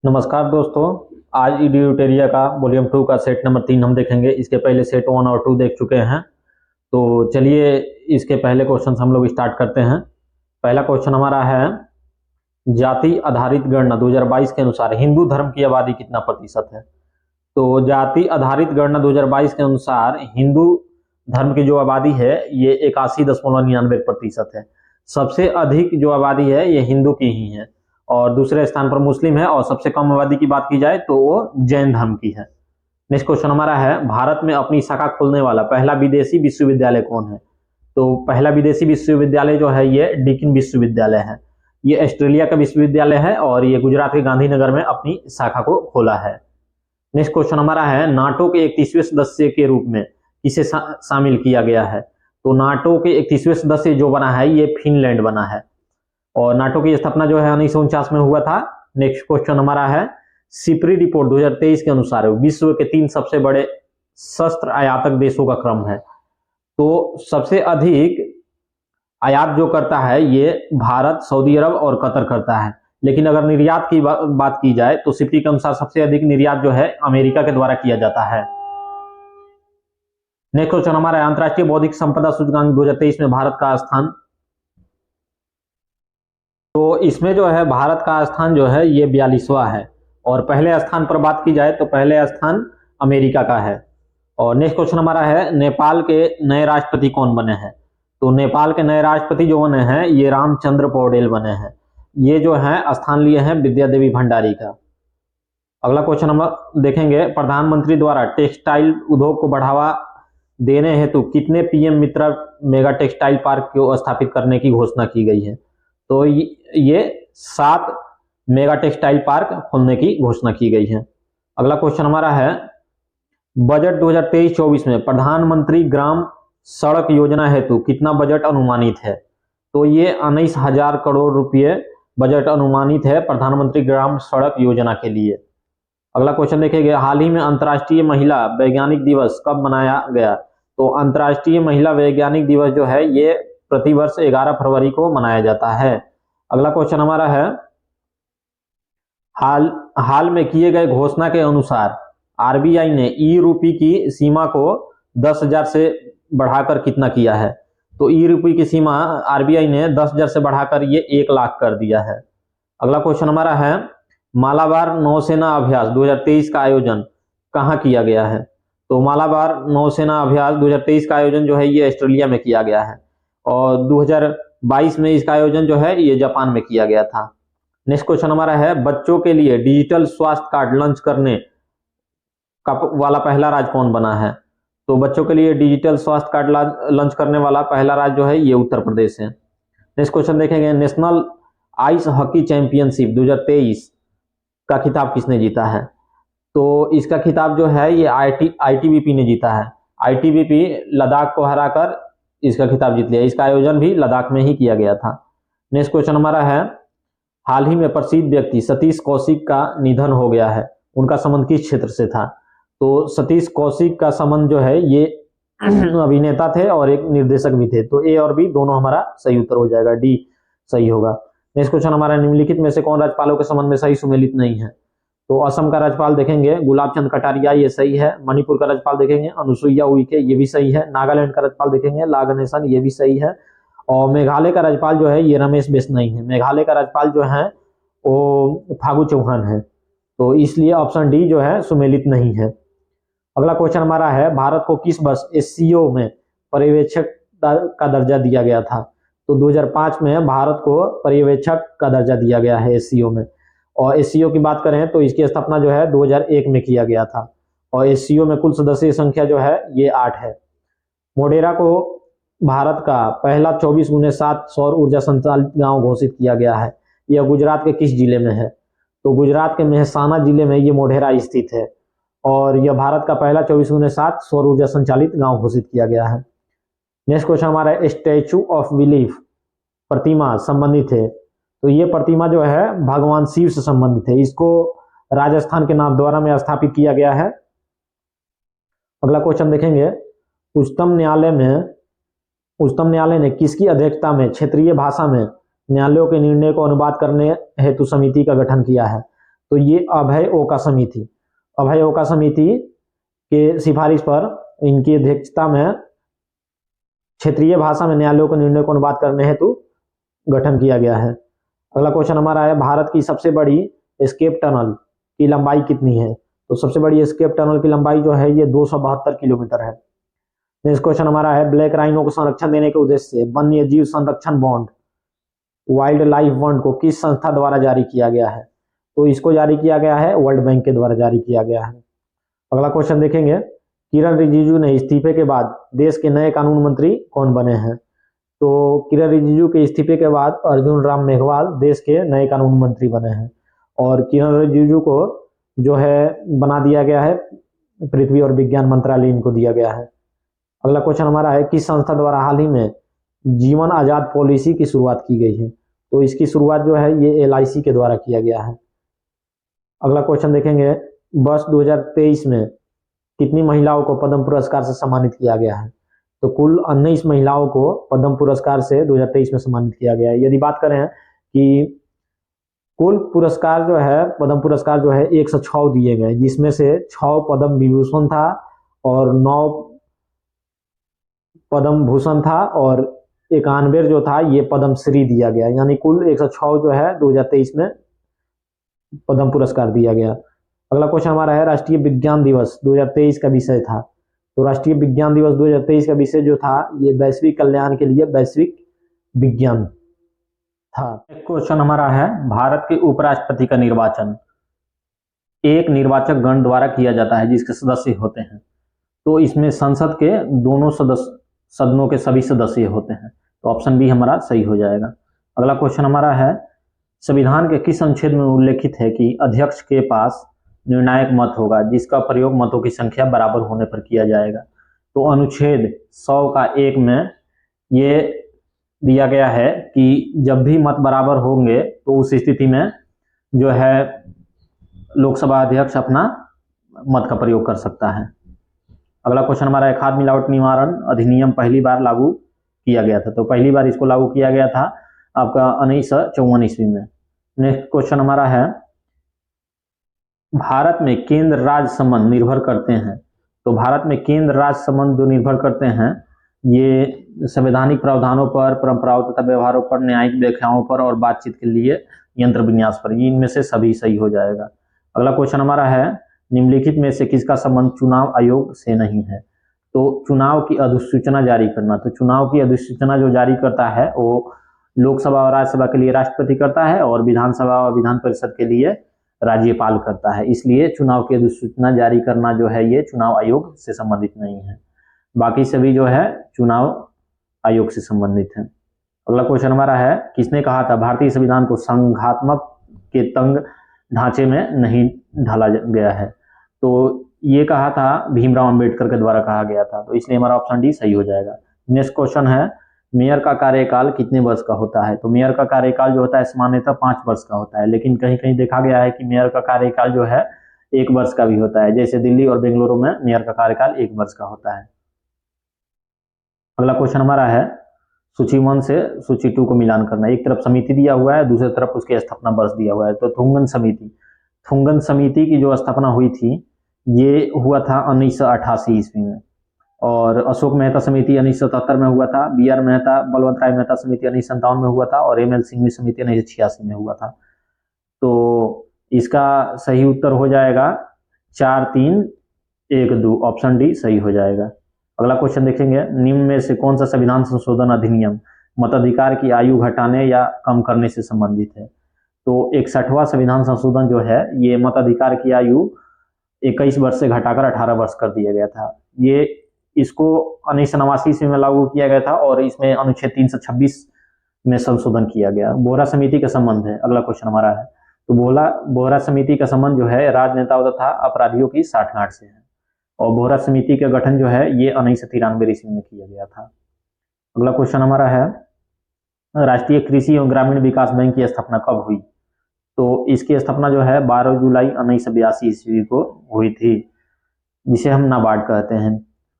नमस्कार दोस्तों। आज ईडीयूटेरिया का वॉल्यूम 2 का सेट नंबर 3 हम देखेंगे। इसके पहले सेट 1 और 2 देख चुके हैं। तो चलिए इसके पहले क्वेश्चन हम लोग स्टार्ट करते हैं। पहला क्वेश्चन हमारा है, जाति आधारित गणना 2022 के अनुसार हिंदू धर्म की आबादी कितना प्रतिशत है। तो जाति आधारित गणना 2022 के अनुसार हिंदू धर्म की जो आबादी है ये 81.99% है। सबसे अधिक जो आबादी है ये हिंदू की ही है और दूसरे स्थान पर मुस्लिम है, और सबसे कम आबादी की बात की जाए तो वो जैन धर्म की है। नेक्स्ट क्वेश्चन हमारा है, भारत में अपनी शाखा खोलने वाला पहला विदेशी विश्वविद्यालय कौन है। तो पहला विदेशी विश्वविद्यालय जो है ये डीकिन विश्वविद्यालय है। ये ऑस्ट्रेलिया का विश्वविद्यालय है और ये गुजरात के गांधीनगर में अपनी शाखा को खोला है। नेक्स्ट क्वेश्चन हमारा है, नाटो के 31वें सदस्य के रूप में किसे शामिल किया गया है। तो नाटो के 31वें सदस्य जो बना है ये फिनलैंड बना है और नाटो की स्थापना जो है 1949 में हुआ था। नेक्स्ट क्वेश्चन हमारा है, सिपरी रिपोर्ट 2023 के अनुसार विश्व के 3 सबसे बड़े शस्त्र आयातक देशों का क्रम है। तो सबसे अधिक आयात जो करता है ये भारत, सऊदी अरब और कतर करता है, लेकिन अगर निर्यात की बात की जाए तो सिपरी के अनुसार सबसे अधिक निर्यात जो है अमेरिका के द्वारा किया जाता है। नेक्स्ट क्वेश्चन हमारा है, अंतरराष्ट्रीय बौद्धिक संपदा सूचकांक 2023 में भारत का स्थान। तो इसमें जो है भारत का स्थान जो है ये 42वां है और पहले स्थान पर बात की जाए तो पहले स्थान अमेरिका का है। और नेक्स्ट क्वेश्चन हमारा है, नेपाल के नए राष्ट्रपति कौन बने हैं। तो नेपाल के नए राष्ट्रपति जो बने हैं ये रामचंद्र पौडेल बने हैं। ये जो है स्थान लिए हैं विद्या देवी भंडारी का। अगला क्वेश्चन हम देखेंगे, प्रधानमंत्री द्वारा टेक्सटाइल उद्योग को बढ़ावा देने हेतु कितने पीएम मित्रा मेगा टेक्सटाइल पार्क को स्थापित करने की घोषणा की गई है। तो ये 7 मेगा टेक्सटाइल पार्क खोलने की घोषणा की गई है। अगला क्वेश्चन हमारा है, बजट 2023-24 में प्रधानमंत्री ग्राम सड़क योजना हेतु कितना बजट अनुमानित है। तो ये 19,000 करोड़ रुपये बजट अनुमानित है प्रधानमंत्री ग्राम सड़क योजना के लिए। अगला क्वेश्चन देखेंगे, हाल ही में अंतर्राष्ट्रीय महिला वैज्ञानिक दिवस कब मनाया गया। तो अंतर्राष्ट्रीय महिला वैज्ञानिक दिवस जो है ये प्रतिवर्ष 11 फरवरी को मनाया जाता है। अगला क्वेश्चन हमारा है, हाल में किए गए घोषणा के अनुसार आरबीआई ने ई रूपी की सीमा को 10,000 से बढ़ाकर कितना किया है। तो ई रूपी की सीमा आरबीआई ने 10,000 से बढ़ाकर ये 1 लाख कर दिया है। अगला क्वेश्चन हमारा है, मालाबार नौसेना अभ्यास 2023 का आयोजन कहाँ किया गया है। तो मालाबार नौसेना अभ्यास 2023 का आयोजन जो है ये ऑस्ट्रेलिया में किया गया है और 2022 में इसका आयोजन जो है ये जापान में किया गया था। नेक्स्ट क्वेश्चन हमारा है, बच्चों के लिए डिजिटल स्वास्थ्य कार्ड लॉन्च करने का वाला पहला राज्य कौन बना है। तो बच्चों के लिए डिजिटल स्वास्थ्य कार्ड लॉन्च करने वाला पहला राज्य जो है ये उत्तर प्रदेश है। नेक्स्ट क्वेश्चन देखेंगे, नेशनल आइस हॉकी चैंपियनशिप 2023 का खिताब किसने जीता है। तो इसका खिताब जो है ये आईटीबीपी ने जीता है। आईटीबीपी लद्दाख को हराकर इसका खिताब जीत लिया। इसका आयोजन भी लद्दाख में ही किया गया था। नेक्स्ट क्वेश्चन हमारा है, हाल ही में प्रसिद्ध व्यक्ति सतीश कौशिक का निधन हो गया है, उनका संबंध किस क्षेत्र से था। तो सतीश कौशिक का संबंध जो है ये अभिनेता थे और एक निर्देशक भी थे। तो ए और बी दोनों हमारा सही उत्तर हो जाएगा, डी सही होगा। नेक्स्ट क्वेश्चन हमारा, निम्नलिखित में से कौन राज्यपालों के संबंध में सही सुमेलित नहीं है। तो असम का राज्यपाल देखेंगे गुलाब चंद कटारिया, ये सही है। मणिपुर का राज्यपाल देखेंगे अनुसुईया उइके, ये भी सही है। नागालैंड का राज्यपाल देखेंगे ला गणेशन, ये भी सही है। और मेघालय का राज्यपाल जो है ये रमेश बिश्नोई है। मेघालय का राज्यपाल जो है वो फागू चौहान है। तो इसलिए ऑप्शन डी जो है सुमेलित नहीं है। अगला क्वेश्चन हमारा है, भारत को किस वर्ष एससीओ में पर्यवेक्षक का दर्जा दिया गया था। तो 2005 में भारत को पर्यवेक्षक का दर्जा दिया गया है एससीओ में। और एससीओ की बात करें तो इसकी स्थापना जो है 2001 में किया गया था और एससीओ में कुल सदस्य संख्या जो है ये 8 है। मोढेरा को भारत का पहला 24x7 सौर ऊर्जा संचालित गांव घोषित किया गया है। यह गुजरात के किस जिले में है। तो गुजरात के मेहसाना जिले में ये मोढेरा स्थित है और यह भारत का पहला 24x7 सौर ऊर्जा संचालित गांव घोषित किया गया है। नेक्स्ट क्वेश्चन हमारा, स्टैचू ऑफ बिलीफ प्रतिमा संबंधित है। तो ये प्रतिमा जो है भगवान शिव से संबंधित है। इसको राजस्थान के नाथद्वारा में स्थापित किया गया है। अगला क्वेश्चन देखेंगे, उच्चतम न्यायालय ने किसकी अध्यक्षता में क्षेत्रीय भाषा में न्यायालयों के निर्णय को अनुवाद करने हेतु समिति का गठन किया है। तो ये अभय ओका समिति, अभय ओका समिति के सिफारिश पर इनकी अध्यक्षता में क्षेत्रीय भाषा में न्यायालयों के निर्णय को अनुवाद करने हेतु गठन किया गया है। अगला क्वेश्चन हमारा है, भारत की सबसे बड़ी एस्केप टनल की लंबाई कितनी है? तो सबसे बड़ी एस्केप टनल की लंबाई जो है ये 272 किलोमीटर है। नेक्स्ट क्वेश्चन हमारा है, ब्लैक राइनो को संरक्षण देने के उद्देश्य से वन्य जीव संरक्षण बॉन्ड वाइल्ड लाइफ बॉन्ड को किस संस्था द्वारा जारी किया गया है? तो इसको जारी किया गया है वर्ल्ड बैंक के द्वारा जारी किया गया है। अगला क्वेश्चन देखेंगे, किरण रिजिजू ने इस्तीफे के बाद देश के नए कानून मंत्री कौन बने हैं? तो किरण रिजिजू के इस्तीफे के बाद अर्जुन राम मेघवाल देश के नए कानून मंत्री बने हैं और किरण रिजिजू को जो है बना दिया गया है पृथ्वी और विज्ञान मंत्रालय इनको दिया गया है। अगला क्वेश्चन हमारा है, किस संस्था द्वारा हाल ही में जीवन आजाद पॉलिसी की शुरुआत की गई है? तो इसकी शुरुआत जो है ये LIC के द्वारा किया गया है। अगला क्वेश्चन देखेंगे, वर्ष 2023 में कितनी महिलाओं को पद्म पुरस्कार से सम्मानित किया गया है? तो कुल 19 महिलाओं को पद्म पुरस्कार से 2023 में सम्मानित किया गया है। यदि बात करें कि कुल पुरस्कार जो है पद्म पुरस्कार जो है 106 दिए गए, जिसमें से 6 पद्म विभूषण था और 9 पद्म भूषण था और 91 जो था ये पद्म श्री दिया गया, यानी कुल 106 जो है 2023 में पद्म पुरस्कार दिया गया। अगला क्वेश्चन हमारा है, राष्ट्रीय विज्ञान दिवस 2023 का विषय था। तो राष्ट्रीय विज्ञान दिवस 2023 का विषय जो था ये वैश्विक कल्याण के लिए वैश्विक विज्ञान था। क्वेश्चन हमारा है, भारत के उपराष्ट्रपति का निर्वाचन एक निर्वाचक गण द्वारा किया जाता है जिसके सदस्य होते हैं। तो इसमें संसद के दोनों सदनों के सभी सदस्य होते हैं। तो ऑप्शन बी हमारा सही हो जाएगा। अगला क्वेश्चन हमारा है, संविधान के किस अनुच्छेद में उल्लेखित है कि अध्यक्ष के पास निर्णायक मत होगा जिसका प्रयोग मतों की संख्या बराबर होने पर किया जाएगा? तो अनुच्छेद 100 का 1 में ये दिया गया है कि जब भी मत बराबर होंगे तो उस स्थिति में जो है लोकसभा अध्यक्ष अपना मत का प्रयोग कर सकता है। अगला क्वेश्चन हमारा है, खाद्य मिलावट निवारण अधिनियम पहली बार लागू किया गया था। तो पहली बार इसको लागू किया गया था आपका 1954 ईस्वी में। नेक्स्ट क्वेश्चन हमारा है, भारत में केंद्र राज्य संबंध निर्भर करते हैं। तो भारत में केंद्र राज्य संबंध जो निर्भर करते हैं ये संवैधानिक प्रावधानों पर, परंपराओं तथा व्यवहारों पर, न्यायिक व्याख्याओं पर और बातचीत के लिए यंत्र विन्यास पर। इनमें से सभी सही हो जाएगा। अगला क्वेश्चन हमारा है, निम्नलिखित में से किसका संबंध चुनाव आयोग से नहीं है? तो चुनाव की अधिसूचना जारी करना। तो चुनाव की अधिसूचना जो जारी करता है वो लोकसभा और राज्यसभा के लिए राष्ट्रपति करता है और विधानसभा और विधान परिषद के लिए राज्यपाल करता है। इसलिए चुनाव की अधिसूचना जारी करना जो है ये चुनाव आयोग से संबंधित नहीं है। बाकी सभी जो है चुनाव आयोग से संबंधित है। अगला क्वेश्चन हमारा है, किसने कहा था भारतीय संविधान को संघात्मक के तंग ढांचे में नहीं ढाला गया है? तो ये कहा था भीमराव अंबेडकर के द्वारा कहा गया था। तो इसलिए हमारा ऑप्शन डी सही हो जाएगा। नेक्स्ट क्वेश्चन है, मेयर का कार्यकाल कितने वर्ष का होता है? तो मेयर का कार्यकाल जो होता है सामान्यतः 5 वर्ष का होता है, लेकिन कहीं कहीं देखा गया है कि मेयर का कार्यकाल जो है 1 वर्ष का भी होता है। जैसे दिल्ली और बेंगलुरु में मेयर का कार्यकाल 1 वर्ष का होता है। अगला क्वेश्चन हमारा है, सूची 1 से सूची 2 को मिलान करना। एक तरफ समिति दिया हुआ है, दूसरी तरफ उसकी स्थापना वर्ष दिया हुआ है। तो थुंगन समिति की जो स्थापना हुई थी ये हुआ था 1988 ईस्वी में और अशोक मेहता समिति 1977 में हुआ था। BR मेहता बलवंत राय मेहता समिति 1957 में हुआ था और ML सिंघवी समिति 1986 में हुआ था। तो इसका सही उत्तर हो जाएगा 4, 3, 1, 2। ऑप्शन डी सही हो जाएगा। अगला क्वेश्चन देखेंगे, निम्न में से कौन सा संविधान संशोधन अधिनियम मताधिकार की आयु घटाने या कम करने से संबंधित है? तो 61वां संविधान संशोधन जो है ये मताधिकार की आयु 21 वर्ष से घटाकर 18 वर्ष कर दिया गया था। ये इसको 1989 ईस्वी में लागू किया गया था और इसमें अनुच्छेद 326 में संशोधन किया गया। बोहरा समिति का संबंध है। अगला क्वेश्चन हमारा है, तो बोहरा समिति का संबंध जो है राजनेताओं तथा अपराधियों की साठगांठ से है और बोहरा समिति का गठन जो है ये 1993 ईस्वी में किया गया था। अगला क्वेश्चन हमारा है, राष्ट्रीय कृषि एवं ग्रामीण विकास बैंक की स्थापना कब हुई? तो इसकी स्थापना जो है 12 जुलाई 1982 ईस्वी को हुई थी, जिसे हम नाबार्ड कहते हैं।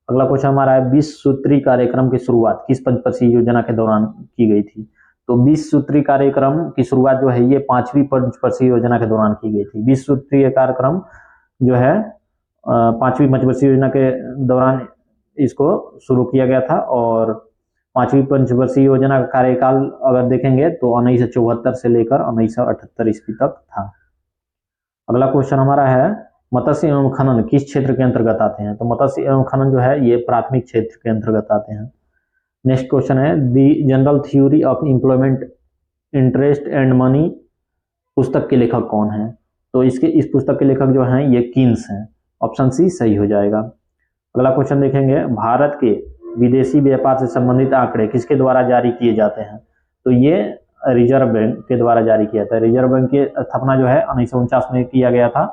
अगला क्वेश्चन हमारा है, 20 सूत्री कार्यक्रम की शुरुआत किस पंचवर्षीय योजना के दौरान की गई थी? तो 20 सूत्री कार्यक्रम की शुरुआत जो है ये 5वीं पंचवर्षीय योजना के दौरान की गई थी। 20 सूत्रीय कार्यक्रम जो है 5वीं पंचवर्षीय योजना के दौरान इसको शुरू किया गया था और 5वीं पंचवर्षीय योजना का कार्यकाल अगर देखेंगे तो 1974 से लेकर 1978 ईस्वी तक था। अगला क्वेश्चन हमारा है मत्स्य एवं खनन किस क्षेत्र के अंतर्गत आते हैं? तो मत्स्य एवं खनन जो है ये प्राथमिक क्षेत्र के अंतर्गत आते हैं। नेक्स्ट क्वेश्चन है the general theory of employment interest and money पुस्तक के लेखक कौन है? तो इस पुस्तक के लेखक जो हैं ये कीन्स हैं। ऑप्शन सी सही हो जाएगा। अगला क्वेश्चन देखेंगे भारत के विदेशी व्यापार से संबंधित आंकड़े किसके द्वारा जारी किए जाते हैं? तो ये रिजर्व बैंक के द्वारा जारी किया था। रिजर्व बैंक की स्थापना जो है 1949 में किया गया था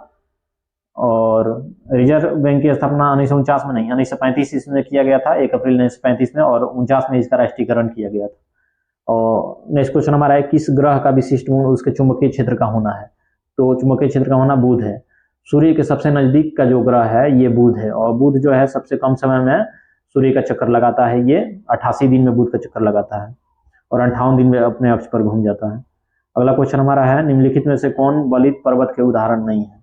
और रिजर्व बैंक की स्थापना 1949 में नहीं 1935 ईस्वी में किया गया था, 1 अप्रैल 1935 में, और 49 में इसका राष्ट्रीयकरण किया गया था। और नेक्स्ट क्वेश्चन हमारा है किस ग्रह का विशिष्ट गुण उसके चुंबकीय क्षेत्र का होना है? तो चुंबकीय क्षेत्र का होना बुध है। सूर्य के सबसे नजदीक का जो ग्रह है ये बुध है और बुध जो है सबसे कम समय में सूर्य का चक्कर लगाता है। ये 88 दिन में बुध का चक्कर लगाता है और 58 दिन में अपने अक्ष पर घूम जाता है। अगला क्वेश्चन हमारा है निम्नलिखित में से कौन बलित पर्वत के उदाहरण नहीं है?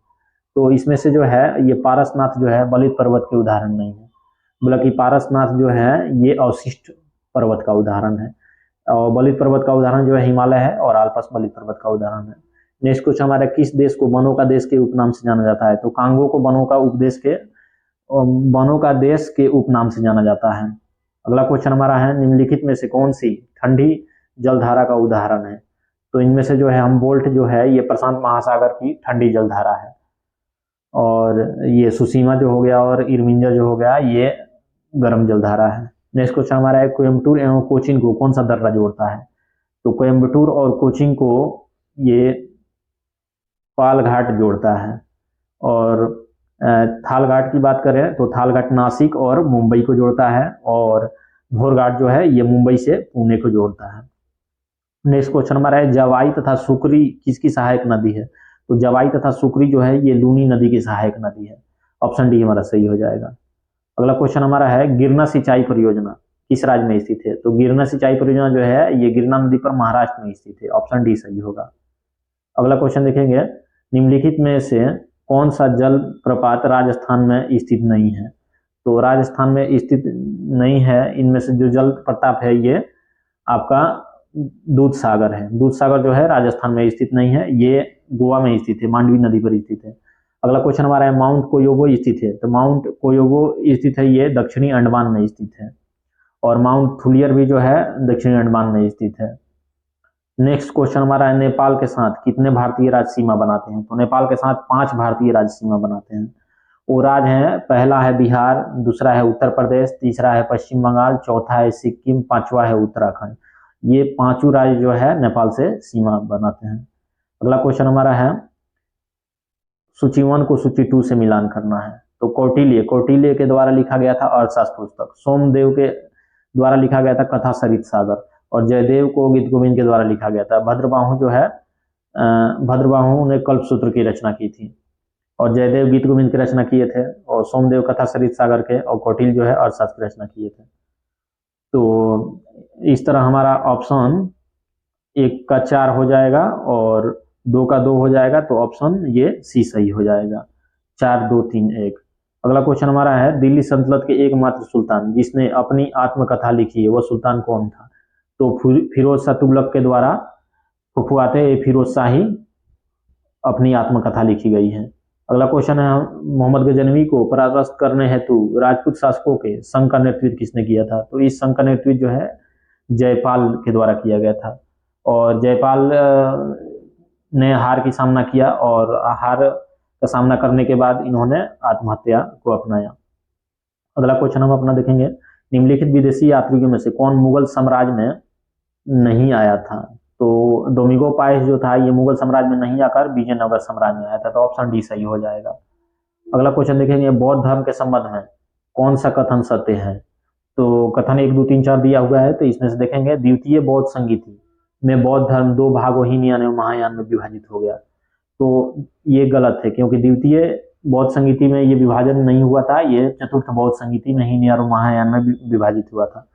तो इसमें से जो है ये पारसनाथ जो है बलित पर्वत के उदाहरण नहीं है, बल्कि पारसनाथ जो है ये अवशिष्ट पर्वत का उदाहरण है और बलित पर्वत का उदाहरण जो है हिमालय है और आल्पस बलित पर्वत का उदाहरण है। नेक्स्ट क्वेश्चन हमारा किस देश को वनों का देश के उपनाम से जाना जाता है? तो कांगो को वनों का देश के उपनाम से जाना जाता है। अगला क्वेश्चन हमारा है निम्नलिखित में से कौन सी ठंडी जलधारा का उदाहरण है? तो इनमें से जो है हमबोल्ट जो है ये प्रशांत महासागर की ठंडी जलधारा है और ये सुसीमा जो हो गया और इरमिंजा जो हो गया ये गर्म जलधारा है। नेक्स्ट क्वेश्चन हमारा है कोयम्बटूर एवं कोचीन को कौन सा दर्रा जोड़ता है? तो कोयम्बटूर और कोचीन को ये पाल घाट जोड़ता है और थाल घाट की बात करें तो थाल घाट नासिक और मुंबई को जोड़ता है और भोर घाट जो है ये मुंबई से पुणे को जोड़ता है। नेक्स्ट क्वेश्चन हमारा है जवाई तथा सुकरी किसकी सहायक नदी है? तो जवाई तथा सुकरी जो है ये लूनी नदी की सहायक नदी है। ऑप्शन डी हमारा सही हो जाएगा। अगला क्वेश्चन हमारा है गिरना सिंचाई परियोजना किस राज्य में स्थित है? तो गिरना सिंचाई परियोजना जो है ये गिरना नदी पर महाराष्ट्र में स्थित है। ऑप्शन डी सही होगा। अगला क्वेश्चन देखेंगे निम्नलिखित में से कौन सा जल प्रपात राजस्थान में स्थित नहीं है? तो राजस्थान में स्थित नहीं है इनमें से जो जल प्रपात है ये आपका दूध सागर है। दूध सागर जो है राजस्थान में स्थित नहीं है, ये गोवा में स्थित है, मांडवी नदी पर स्थित है। अगला क्वेश्चन हमारा है माउंट कोयोगो स्थित है? तो माउंट कोयोगो स्थित है ये दक्षिणी अंडमान में स्थित है और माउंट थुलियर भी जो है दक्षिणी अंडमान में स्थित है। नेक्स्ट क्वेश्चन हमारा है नेपाल के साथ कितने भारतीय राज्य सीमा बनाते हैं? तो नेपाल के साथ 5 भारतीय राज्य सीमा बनाते हैं। वो राज्य हैं पहला है बिहार, दूसरा है उत्तर प्रदेश, तीसरा है पश्चिम बंगाल, चौथा है सिक्किम, 5वां है उत्तराखंड। ये 5 राज्य जो है नेपाल से सीमा बनाते हैं। अगला क्वेश्चन हमारा है सूची 1 को सूची 2 से मिलान करना है। तो कौटिल्य के द्वारा लिखा गया था अर्थशास्त्र पुस्तक, सोमदेव के द्वारा लिखा गया था कथा सरित सागर और जयदेव को गीत गोविंद के द्वारा लिखा गया था। भद्रबाहु जो है भद्रबाहु ने कल्पसूत्र की रचना की थी और जयदेव गीत गोविंद की रचना किए थे और सोमदेव कथा सरित सागर के और कौटिल्य जो है अर्थशास्त्र की रचना किए थे। तो इस तरह हमारा ऑप्शन 1 का 4 हो जाएगा और 2 का 2 हो जाएगा, तो ऑप्शन ये सी सही हो जाएगा। 4 2 3 1। अगला क्वेश्चन हमारा है दिल्ली सल्तनत के एकमात्र सुल्तान जिसने अपनी आत्मकथा लिखी है वह सुल्तान कौन था? तो फिरोज शाह तुगलक के द्वारा फुफुआते फिरोज शाही अपनी आत्मकथा लिखी गई है। अगला क्वेश्चन है मोहम्मद गजनवी को परास्त करने हेतु राजपूत शासकों के संघ का नेतृत्व किसने किया था? तो इस संघ का नेतृत्व जो है जयपाल के द्वारा किया गया था और जयपाल ने हार की सामना किया और हार का सामना करने के बाद इन्होंने आत्महत्या को अपनाया। अगला क्वेश्चन हम अपना देखेंगे निम्नलिखित विदेशी यात्रियों में से कौन मुगल साम्राज्य में नहीं आया था? तो डोमिगो पाइस जो था ये मुगल साम्राज्य में नहीं आकर विजयनगर साम्राज्य में आया था, तो ऑप्शन डी सही हो जाएगा। अगला क्वेश्चन देखेंगे बौद्ध धर्म के संबंध में कौन सा कथन सत्य है? तो कथन 1 2 3 4 दिया हुआ है, तो इसमें से देखेंगे द्वितीय बौद्ध संगीति में बौद्ध धर्म 2 भागों हीनयान एवं महायान में विभाजित हो गया। तो ये गलत है क्योंकि द्वितीय बौद्ध संगीति में ये विभाजन नहीं हुआ था, ये चतुर्थ बौद्ध संगीति में हीनयान और महायान में विभाजित हुआ था।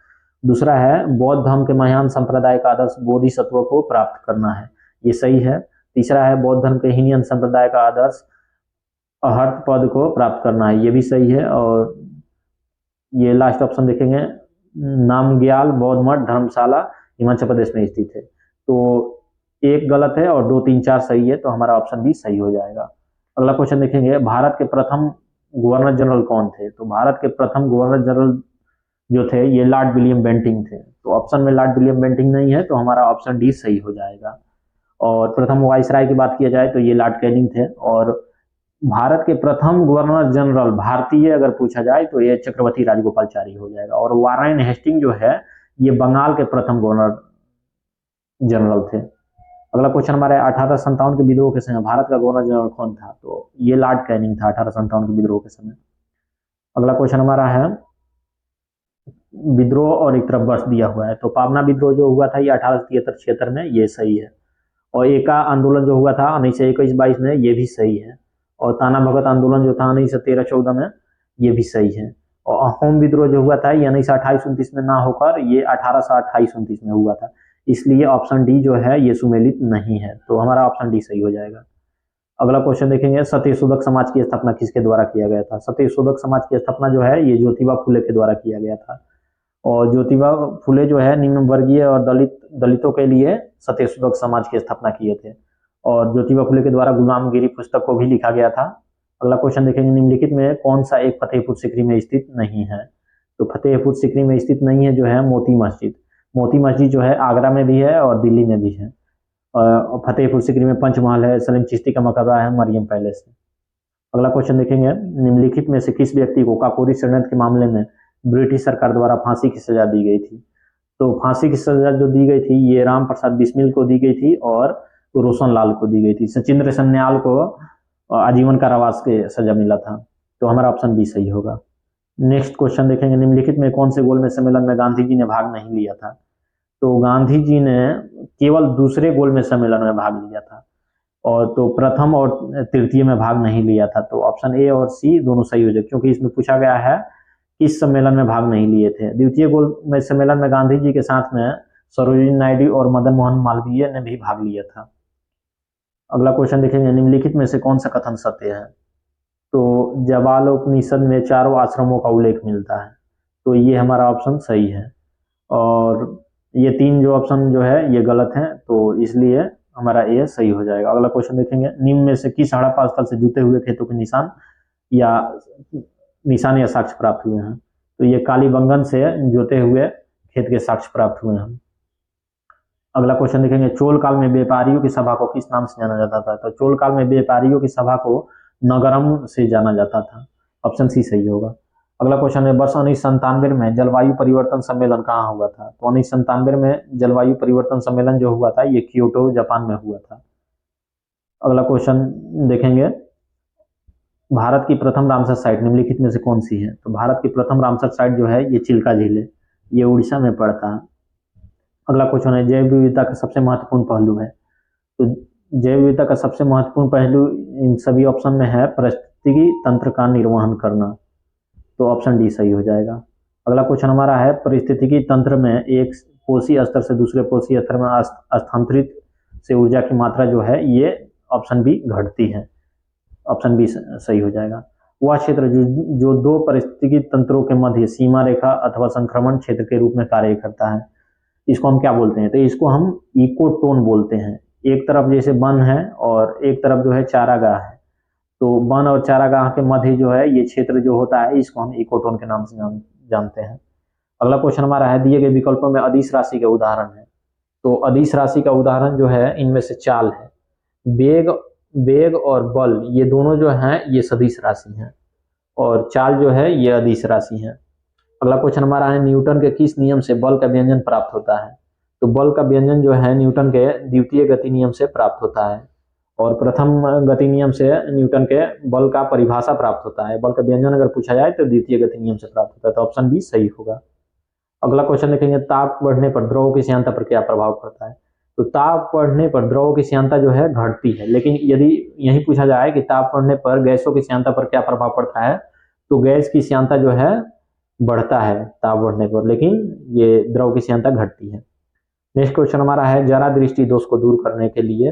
दूसरा है बौद्ध धर्म के महायान संप्रदाय का आदर्श बोधिसत्व को प्राप्त करना है, ये सही है। तीसरा है बौद्ध धर्म के हीनयान संप्रदाय का आदर्श अहर्त पद को प्राप्त करना है, ये भी सही है। और ये लास्ट ऑप्शन देखेंगे नामग्याल बौद्ध मठ धर्मशाला हिमाचल प्रदेश में स्थित है। तो एक गलत है और 2, 3, 4 सही है, तो हमारा ऑप्शन बी सही हो जाएगा। अगला क्वेश्चन देखेंगे भारत के प्रथम गवर्नर जनरल कौन थे? तो भारत के प्रथम गवर्नर जनरल जो थे ये लॉर्ड विलियम बेंटिंक थे। तो ऑप्शन में लॉर्ड विलियम बेंटिंक नहीं है, तो हमारा ऑप्शन डी सही हो जाएगा। और प्रथम वाइसराय की बात किया जाए तो ये लॉर्ड कैनिंग थे। और भारत के प्रथम गवर्नर जनरल भारतीय अगर पूछा जाए तो ये चक्रवर्ती राजगोपालचारी हो जाएगा। और वारेन हेस्टिंग जो है ये बंगाल के प्रथम गवर्नर जनरल थे। अगला क्वेश्चन हमारे 1857 के विद्रोह के समय भारत का गवर्नर जनरल कौन था? तो ये लॉर्ड कैनिंग था 1857 के विद्रोह के समय। अगला क्वेश्चन हमारा है विद्रोह और एक तरफ वर्ष दिया हुआ है। तो पाबना विद्रोह जो हुआ था ये 1873-76 में, ये सही है। और एका आंदोलन जो हुआ था 1921-22 में, ये भी सही है। और ताना भगत आंदोलन जो था 1913-14 में, ये भी सही है। और अहोम विद्रोह जो हुआ था ये 1928-29 में ना होकर ये 1828-29 में हुआ था, इसलिए ऑप्शन डी जो है ये सुमेलित नहीं है, तो हमारा ऑप्शन डी सही हो जाएगा। अगला क्वेश्चन देखेंगे सत्यशोधक समाज की स्थापना किसके द्वारा किया गया था? सत्यशोधक समाज की स्थापना जो है ये ज्योतिबा फुले के द्वारा किया गया था। और ज्योतिबा फुले जो है निम्न वर्गीय और दलितों के लिए सत्यशोधक समाज की स्थापना किए थे। और ज्योतिबा फुले के द्वारा गुलामगिरी पुस्तक को भी लिखा गया था। अगला क्वेश्चन देखेंगे निम्नलिखित में कौन सा एक फतेहपुर सीकरी में स्थित नहीं है? तो फतेहपुर सीकरी में स्थित नहीं है जो है मोती मस्जिद। मोती मस्जिद जो है आगरा में भी है और दिल्ली में भी है। फतेहपुर सीकरी में पंचमहल है, सलीम चिश्ती का मकबरा है, मरियम पैलेस है। अगला क्वेश्चन देखेंगे निम्नलिखित में से किस व्यक्ति को काकोरी षड्यंत्र के मामले में ब्रिटिश सरकार द्वारा फांसी की सजा दी गई थी? तो फांसी की सजा जो दी गई थी ये राम प्रसाद बिस्मिल को दी गई थी और रोशन लाल को दी गई थी। सचिंद्र सन्याल को आजीवन कारावास के सजा मिला था, तो हमारा ऑप्शन बी सही होगा। नेक्स्ट क्वेश्चन देखेंगे निम्नलिखित में कौन से गोलमेज सम्मेलन में गांधी जी ने भाग नहीं लिया था? तो गांधी जी ने केवल दूसरे गोलमेज सम्मेलन में भाग लिया था, और तो प्रथम और तृतीय में भाग नहीं लिया था। तो ऑप्शन ए और सी दोनों सही हो जाए, क्योंकि इसमें पूछा गया है किस सम्मेलन में भाग नहीं लिए थे। द्वितीय गोलमेज सम्मेलन में गांधी जी के साथ में सरोजिनी नायडू और मदन मोहन मालवीय ने भी भाग लिया था। अगला क्वेश्चन देखेंगे निम्नलिखित में से कौन सा कथन सत्य है? तो जबालोपनिषद में चारों आश्रमों का उल्लेख मिलता है, तो ये हमारा ऑप्शन सही है। और ये 3 जो ऑप्शन जो है ये गलत हैं, तो इसलिए हमारा ए सही हो जाएगा। अगला क्वेश्चन देखेंगे निम्न में से किस हड़प्पा स्थल से जुते हुए खेतों के निशान या साक्ष्य प्राप्त हुए हैं? तो ये कालीबंगन से जोते हुए खेत के साक्ष्य प्राप्त हुए हैं। अगला क्वेश्चन देखेंगे चोल काल में व्यापारियों की सभा को किस नाम से जाना जाता था? तो चोल काल में व्यापारियों की सभा को नगरम से जाना जाता था, ऑप्शन सी सही होगा। अगला क्वेश्चन है वर्ष 1997 में जलवायु परिवर्तन सम्मेलन कहाँ हुआ था? तो 1997 में जलवायु परिवर्तन सम्मेलन जो हुआ था ये क्योटो जापान में हुआ था। अगला क्वेश्चन देखेंगे भारत की प्रथम रामसर साइट निम्नलिखित में से कौन सी है? तो भारत की प्रथम रामसर साइट जो है ये चिल्का झील है, ये उड़ीसा में पड़ता है। अगला क्वेश्चन है जैव विविधता का सबसे महत्वपूर्ण पहलू है। तो जैव विविधता का सबसे महत्वपूर्ण पहलू इन सभी ऑप्शन में है पारिस्थितिकी तंत्र का निर्वहन करना, तो ऑप्शन डी सही हो जाएगा। अगला क्वेश्चन हमारा है पारिस्थितिकी तंत्र में एक पोषी स्तर से दूसरे पोषी स्तर में स्थानांतरित से ऊर्जा की मात्रा जो है ये ऑप्शन बी घटती है, ऑप्शन बी सही हो जाएगा। वह क्षेत्र जो 2 पारिस्थितिकी तंत्रों के मध्य सीमा रेखा अथवा संक्रमण क्षेत्र के रूप में कार्य करता है, इसको हम क्या बोलते हैं? तो इसको हम इकोटोन बोलते हैं। एक तरफ जैसे वन है और एक तरफ जो है चारागाह है, तो वन और चारागाह के मध्य जो है ये क्षेत्र जो होता है इसको हम इकोटोन के नाम से जानते हैं। अगला क्वेश्चन हमारा है दिए गए विकल्पों में अदिश राशि के उदाहरण है। तो अदिश राशि का उदाहरण जो है इनमें से चाल है। वेग और बल ये दोनों जो हैं ये सदिश राशि हैं, और चाल जो है ये अदिश राशि है। अगला क्वेश्चन हमारा है न्यूटन के किस नियम से बल का व्यंजन प्राप्त होता है? तो बल का व्यंजन जो है न्यूटन के द्वितीय गति नियम से प्राप्त होता है, और प्रथम गति नियम से न्यूटन के बल का परिभाषा प्राप्त होता है। बल का व्यंजन अगर पूछा जाए तो द्वितीय गति नियम से प्राप्त होता है, तो ऑप्शन बी सही होगा। अगला क्वेश्चन देखेंगे ताप बढ़ने पर द्रव की श्यानता पर क्या प्रभाव पड़ता है? तो ताप बढ़ने पर द्रव की श्यानता जो है घटती है, लेकिन यदि यही पूछा जाए कि ताप बढ़ने पर गैसों की श्यानता पर क्या प्रभाव पड़ता है, तो गैस की श्यानता जो है बढ़ता है ताप बढ़ने पर, लेकिन ये द्रव की श्यानता घटती है। नेक्स्ट क्वेश्चन हमारा है, जरा दृष्टि दोष को दूर करने के लिए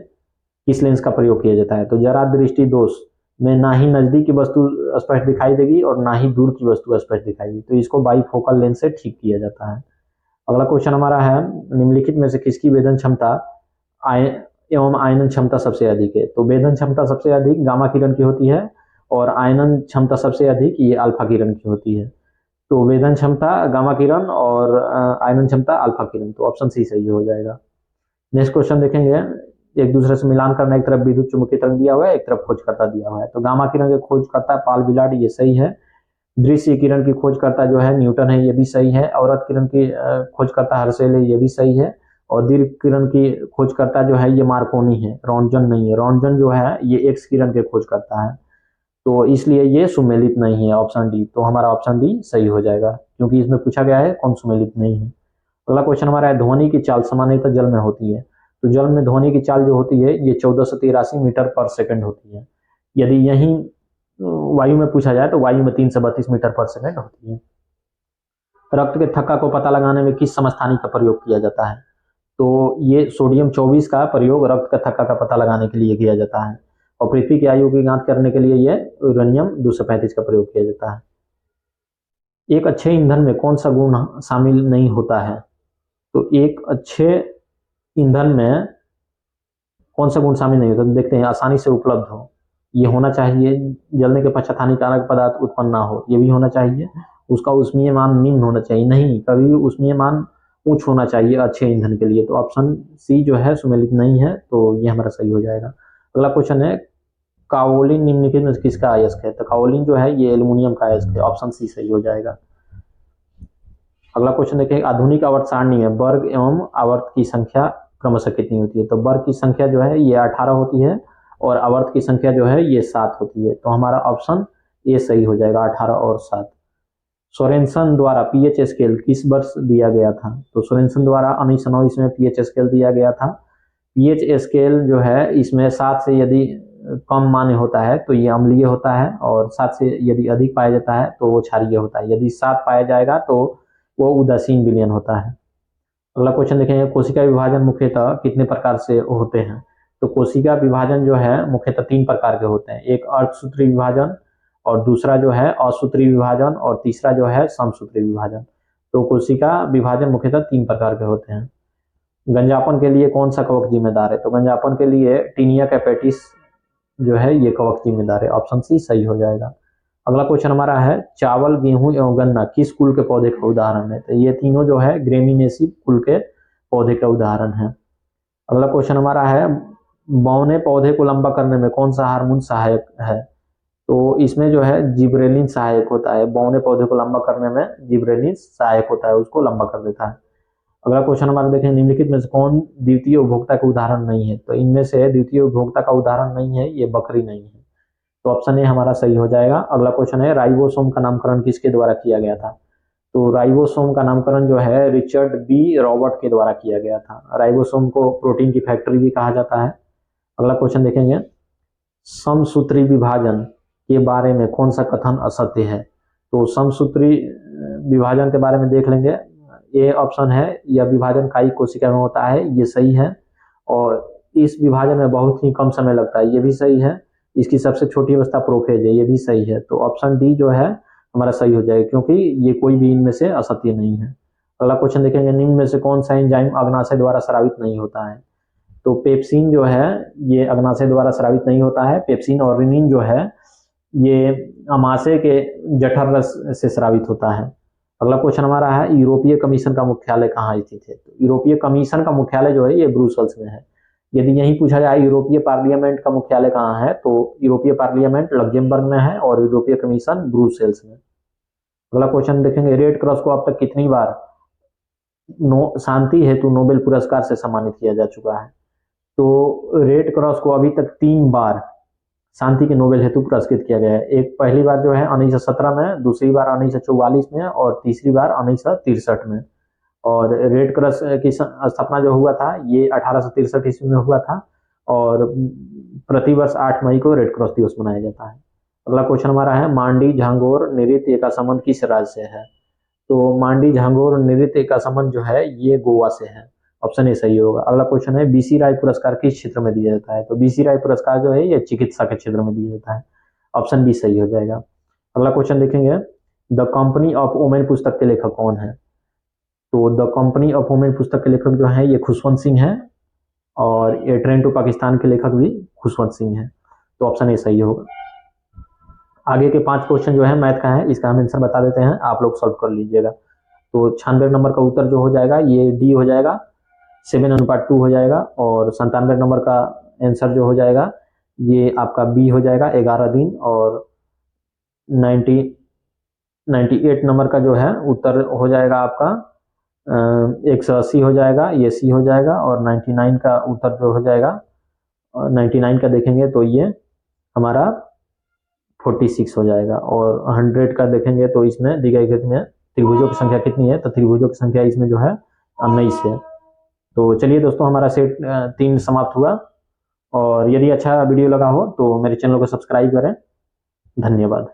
किस लेंस का प्रयोग किया जाता है? तो जरा दृष्टि दोष में ना ही नजदीक की वस्तु स्पष्ट दिखाई देगी और ना ही दूर की वस्तु स्पष्ट दिखाई देगी, तो इसको बाइफोकल लेंस से ठीक किया जाता है। अगला क्वेश्चन हमारा है, निम्नलिखित में से किसकी वेदन क्षमता एवं आयनन क्षमता सबसे अधिक है? तो वेदन क्षमता सबसे अधिक गामा किरण की होती है और आयनन क्षमता सबसे अधिक ये अल्फा किरण की होती है। तो वेदन क्षमता गामा किरण और आयनन क्षमता अल्फा किरण, तो ऑप्शन सी सही हो जाएगा। नेक्स्ट क्वेश्चन देखेंगे, एक दूसरे से मिलान करना, एक तरफ विद्युत चुंबकीय तरंग दिया हुआ है, एक तरफ खोजकर्ता दिया हुआ है। तो गामा किरण की खोजकर्ता पाल विलार्ड, ये सही है। दृश्य किरण की खोजकर्ता जो है न्यूटन है, ये भी सही है। अवरत किरण की खोजकर्ता हर्शेल है, ये भी सही है। और दीर्घ किरण की खोजकर्ता जो है ये मार्कोनी है, रॉन्टजन नहीं है। रॉन्टजन जो है ये एक्स किरण के खोजकर्ता है, तो इसलिए ये सुमेलित नहीं है, ऑप्शन डी। तो हमारा ऑप्शन डी सही हो जाएगा, क्योंकि इसमें पूछा गया है कौन सुमेलित नहीं है। अगला क्वेश्चन हमारा है, ध्वनि की चाल सामान्यतः जल में होती है। तो जल में ध्वनि की चाल जो होती है ये 1483 मीटर पर सेकंड होती है। यदि यही वायु में पूछा जाए तो वायु में 332 मीटर पर सेकंड होती है। रक्त के थक्का को पता लगाने में किस समस्थानिक का प्रयोग किया जाता है? तो ये सोडियम 24 का प्रयोग रक्त का थक्का का पता लगाने के लिए किया जाता है। और पृथ्वी की आयु की ज्ञात करने के लिए ये यूरेनियम 235 का प्रयोग किया जाता है। एक अच्छे ईंधन में कौन सा गुण शामिल नहीं होता है? तो एक अच्छे ईंधन में कौन सा गुण शामिल नहीं होता? तो देखते हैं, आसानी से उपलब्ध हो, ये होना चाहिए। जलने के पश्चात हानिकारक पदार्थ उत्पन्न ना हो, ये भी होना चाहिए। उसका उष्मीय मान निम्न होना चाहिए, नहीं, कभी भी उष्मीय मान उच्च होना चाहिए अच्छे ईंधन के लिए। तो ऑप्शन सी जो है सुमेलित नहीं है, तो ये हमारा सही हो जाएगा। अगला क्वेश्चन है, काओलिन निम्नलिखित में किसका अयस्क है? तो काओलिन जो है ये एल्युमिनियम का अयस्क है, ऑप्शन सी सही हो जाएगा। अगला क्वेश्चन देखिए, आधुनिक आवर्त सारणी में वर्ग एवं आवर्त की संख्या क्रमशः कितनी होती है? तो वर्ग की संख्या जो है ये 18 होती है और आवर्त की संख्या जो है ये 7 होती है। तो हमारा ऑप्शन ए सही हो जाएगा, 18 और 7। सोरेनसन द्वारा पीएच स्केल किस वर्ष दिया गया था? तो सोरेनसन द्वारा 1919 में पीएच स्केल दिया गया था। पीएच स्केल जो है इसमें 7 से यदि कम मान होता है तो ये अम्लीय होता है, और 7 से यदि अधिक पाया जाता है तो वो क्षारीय होता है। यदि 7 पाया जाएगा तो वो उदासीन विलयन होता है। अगला क्वेश्चन देखेंगे, कोशिका विभाजन मुख्यतः कितने प्रकार से होते हैं? तो कोशिका विभाजन जो है मुख्यतः 3 प्रकार के होते हैं। एक अर्धसूत्री विभाजन, और दूसरा जो है असूत्री विभाजन, और तीसरा जो है समसूत्री विभाजन। तो कोशिका विभाजन मुख्यतः 3 प्रकार के होते हैं। गंजापन के लिए कौन सा कवक जिम्मेदार है? तो गंजापन के लिए टीनिया कैपेटिस जो है ये कवक जिम्मेदार है, ऑप्शन सी सही हो जाएगा। अगला क्वेश्चन हमारा है, चावल, गेहूं एवं गन्ना किस कुल के पौधे का उदाहरण है? तो ये तीनों जो है ग्रेमिनेसी कुल के पौधे का उदाहरण है। अगला क्वेश्चन हमारा है, बौने पौधे को लंबा करने में कौन सा हार्मोन सहायक है? तो इसमें जो है जिब्रेलिन सहायक होता है। बौने पौधे को लंबा करने में जिब्रेलिन सहायक होता है, उसको लंबा कर देता है। अगला क्वेश्चन हमारा देखें, निम्नलिखित में से कौन द्वितीय उपभोक्ता का उदाहरण नहीं है? तो इनमें से द्वितीय उपभोक्ता का उदाहरण नहीं है, ये बकरी नहीं है, तो ऑप्शन ए हमारा सही हो जाएगा। अगला क्वेश्चन है, राइबोसोम का नामकरण किसके द्वारा किया गया था? तो राइबोसोम का नामकरण जो है रिचर्ड बी रॉबर्ट के द्वारा किया गया था। राइबोसोम को प्रोटीन की फैक्ट्री भी कहा जाता है। अगला क्वेश्चन देखेंगे, समसूत्री विभाजन के बारे में कौन सा कथन असत्य है? तो समसूत्री विभाजन के बारे में देख लेंगे। ये ऑप्शन है, यह विभाजन कायिक कोशिका में होता है, ये सही है। और इस विभाजन में बहुत ही कम समय लगता है, ये भी सही है। इसकी सबसे छोटी अवस्था प्रोफेज है, ये भी सही है। तो ऑप्शन डी जो है हमारा सही हो जाएगा, क्योंकि ये कोई भी इनमें से असत्य नहीं है। अगला क्वेश्चन देखेंगे, निम्न में से कौन सा एंजाइम अग्नाशय द्वारा स्रावित नहीं होता है? तो पेप्सिन जो है ये अग्नाशय द्वारा स्रावित नहीं होता है। पेप्सिन और रिनिन जो है ये अमाशय के जठर रस से स्रावित होता है। अगला क्वेश्चन हमारा है, यूरोपीय कमीशन का मुख्यालय कहाँ स्थित है? तो यूरोपीय कमीशन का मुख्यालय जो है ये ब्रुसेल्स में है। यदि यही पूछा जाए यूरोपीय पार्लियामेंट का मुख्यालय कहाँ है, तो यूरोपीय पार्लियामेंट लग्जमबर्ग में है और यूरोपीय कमीशन ब्रुसेल्स में। अगला क्वेश्चन देखेंगे, रेड क्रॉस को अब तक कितनी बार शांति हेतु नोबेल पुरस्कार से सम्मानित किया जा चुका है? तो रेड क्रॉस को अभी तक 3 बार शांति के नोबेल हेतु पुरस्कृत किया गया है। एक पहली बार जो है 1917 में, दूसरी बार 1944 में और तीसरी बार 1963 में। और रेड क्रॉस की स्थापना जो हुआ था ये 1863 ईस्वी में हुआ था, और प्रतिवर्ष 8 मई को रेड क्रॉस दिवस मनाया जाता है। अगला क्वेश्चन हमारा है, मांडी, झांगोर नृत्य का संबंध किस राज्य से है? तो मांडी झांगोर नृत्य का संबंध जो है ये गोवा से है। ऑप्शन ए सही होगा। अगला क्वेश्चन है बीसी राय पुरस्कार किस क्षेत्र में दिया जाता है? तो बीसी राय पुरस्कार जो है ये चिकित्सा के क्षेत्र में दिया जाता है। ऑप्शन बी सही हो जाएगा। अगला क्वेश्चन देखेंगे, द कंपनी ऑफ वुमेन पुस्तक के लेखक कौन है? तो द कंपनी ऑफ वुमेन पुस्तक के लेखक जो है ये खुशवंत सिंह है, और ये ट्रेन टू पाकिस्तान के लेखक भी खुशवंत सिंह है। तो ऑप्शन ए सही होगा। आगे के 5 क्वेश्चन जो है मैथ का है, इसका हम आंसर बता देते हैं, आप लोग सॉल्व कर लीजिएगा। तो 96 नंबर का उत्तर जो हो जाएगा ये डी हो जाएगा, 7:2 हो जाएगा, और 97 नंबर का आंसर जो हो जाएगा ये आपका बी हो जाएगा, 11 दिन, और 98 नंबर का जो है उत्तर हो जाएगा आपका 180 हो जाएगा, ये सी हो जाएगा, और 99 का उत्तर जो हो जाएगा 99 का देखेंगे तो ये हमारा 46 हो जाएगा, और 100 का देखेंगे तो इसमें दी गई में त्रिभुजों की संख्या कितनी है? तो त्रिभुजों की संख्या इसमें जो है 19 है। तो चलिए दोस्तों, हमारा सेट 3 समाप्त हुआ, और यदि अच्छा वीडियो लगा हो तो मेरे चैनल को सब्सक्राइब करें। धन्यवाद।